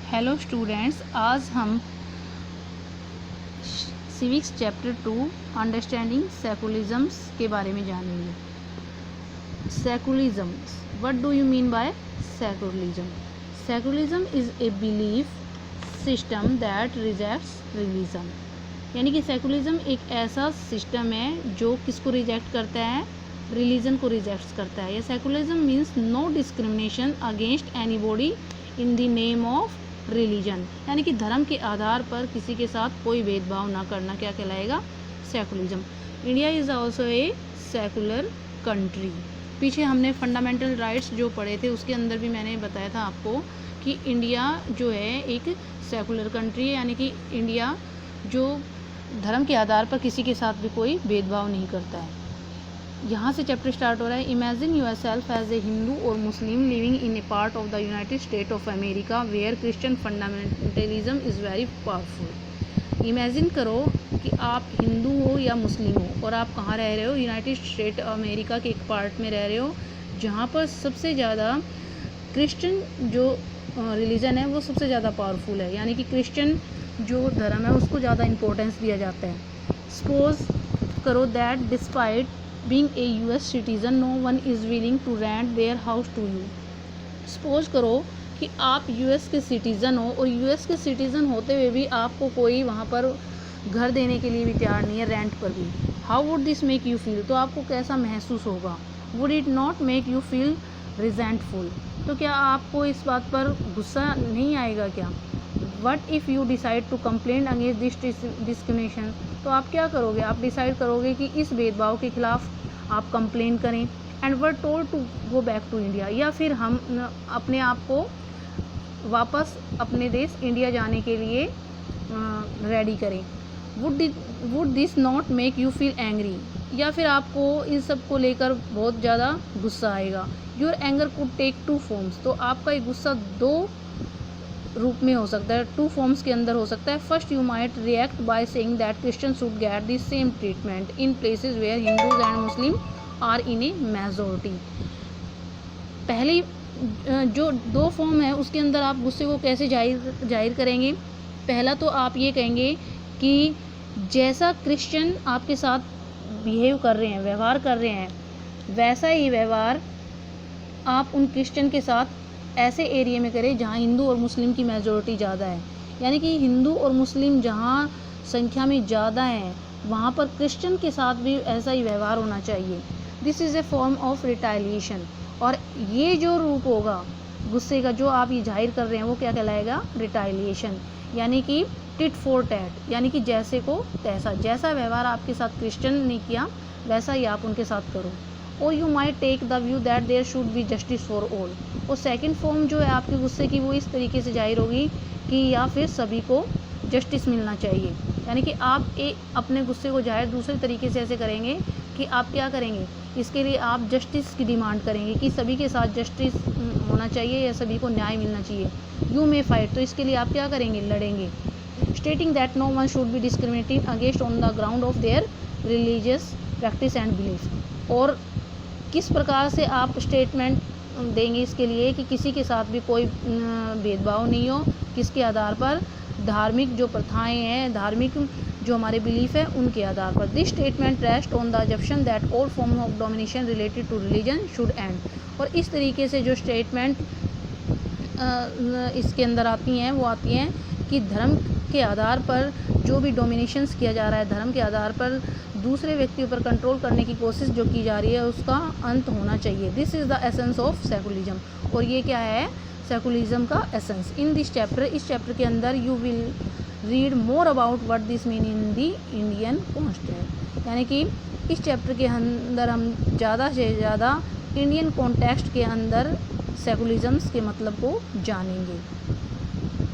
Hello students, आज हम civics chapter 2 understanding सेकुलरिज्म्स के बारे में जानेंगे। Secularism, what do you mean by secularism? Secularism is a belief system that rejects religion. यानी कि सेकुलरिज्म एक ऐसा सिस्टम है जो किसको रिजेक्ट करता है? रिलीजन को रिजेक्ट करता है। या secularism means no discrimination against anybody in the name of religion. यानी कि धर्म के आधार पर किसी के साथ कोई भेदभाव ना करना क्या कहलाएगा? Secularism. India is also a secular country. पीछे हमने फंडामेंटल राइट्स जो पढ़े थे उसके अंदर भी मैंने बताया था आपको कि इंडिया जो है एक सेकुलर कंट्री है। यानी कि इंडिया जो धर्म के आधार पर किसी के साथ भी कोई भेदभाव नहीं करता है। यहाँ से चैप्टर स्टार्ट हो रहा है। Imagine your self as a Hindu or Muslim living in a part of the United State of America where Christian fundamentalism is very powerful. Imagine करो कि आप हिंदू हो या मुस्लिम हो और आप कहाँ रह रहे हो? यूनाइटेड स्टेट अमेरिका के एक पार्ट में रह रहे हो जहाँ पर सबसे ज़्यादा क्रिश्चियन जो रिलीजन है वो सबसे ज़्यादा पावरफुल है। यानी कि क्रिश्चियन जो धर्म है उसको ज़्यादा इम्पोर्टेंस दिया जाता है। सपोज करो that despite being a US citizen no one is willing to rent their house to you। Suppose करो कि आप US के सिटीज़न हो और US के सिटीज़न होते हुए भी आपको कोई वहाँ पर घर देने के लिए भी तैयार नहीं है, रेंट पर भी। How would this make you feel? तो आपको कैसा महसूस होगा? Would it not make you feel resentful? तो क्या आपको इस बात पर गुस्सा नहीं आएगा क्या? What if you decide to complain against this discrimination? तो आप क्या करोगे? आप डिसाइड करोगे कि इस भेदभाव के खिलाफ आप कंप्लेन करें। And were told to go back to India, या फिर हम अपने आप को वापस अपने देश इंडिया जाने के लिए रेडी करें। Would this not make you feel angry? या फिर आपको इन सब को लेकर बहुत ज़्यादा गुस्सा आएगा। Your anger could take two forms. तो आपका ये गुस्सा दो रूप में हो सकता है, टू फॉर्म्स के अंदर हो सकता है। First you might react by saying that Christian should get the same treatment in places where Hindus and Muslim are in a majority. पहली जो दो फॉर्म है उसके अंदर आप गुस्से को कैसे जाहिर करेंगे? पहला तो आप ये कहेंगे कि जैसा क्रिश्चियन आपके साथ बिहेव कर रहे हैं, व्यवहार कर रहे हैं, वैसा ही व्यवहार आप उन क्रिश्चियन के साथ ऐसे एरिया में करें जहाँ हिंदू और मुस्लिम की मेजॉरिटी ज़्यादा है। यानी कि हिंदू और मुस्लिम जहाँ संख्या में ज़्यादा हैं वहाँ पर क्रिश्चियन के साथ भी ऐसा ही व्यवहार होना चाहिए। This is a form of retaliation. और ये जो रूप होगा गुस्से का जो आप ये जाहिर कर रहे हैं वो क्या कहलाएगा? रिटालिएशन। यानी कि टिट फॉर टैट, यानी कि जैसे को तैसा। जैसा व्यवहार आपके साथ क्रिश्चियन ने किया वैसा ही आप उनके साथ करो। और you might take the view that there should be justice for all. और सेकंड फॉर्म जो है आपके गुस्से की वो इस तरीके से जाहिर होगी कि या फिर सभी को जस्टिस मिलना चाहिए। यानी कि आप अपने गुस्से को जाहिर दूसरे तरीके से ऐसे करेंगे कि आप क्या करेंगे? इसके लिए आप जस्टिस की डिमांड करेंगे कि सभी के साथ जस्टिस होना चाहिए या सभी को न्याय मिलना चाहिए। यू मे फाइट, तो इसके लिए आप क्या करेंगे? लड़ेंगे। Stating that no one should be discriminated against on the ground of their religious practice and belief. और किस प्रकार से आप स्टेटमेंट देंगे इसके लिए कि किसी के साथ भी कोई भेदभाव नहीं हो? किसके आधार पर? धार्मिक जो प्रथाएं हैं, धार्मिक जो हमारे बिलीफ है उनके आधार पर। This statement rest on the assumption that all form of domination related to religion should end. और इस तरीके से जो स्टेटमेंट इसके अंदर आती हैं वो आती हैं कि धर्म के आधार पर जो भी डोमिनेशंस किया जा रहा है, धर्म के आधार पर दूसरे व्यक्तियों पर कंट्रोल करने की कोशिश जो की जा रही है उसका अंत होना चाहिए। This is the essence of secularism. और ये क्या है? सेकुलरिज्म का एसेंस। इन दिस चैप्टर, इस चैप्टर के अंदर you will read more about what this mean in the Indian context. यानी कि इस चैप्टर के अंदर हम ज़्यादा से ज़्यादा इंडियन कॉन्टेक्स्ट के अंदर सेकुलरिज्म के मतलब को जानेंगे।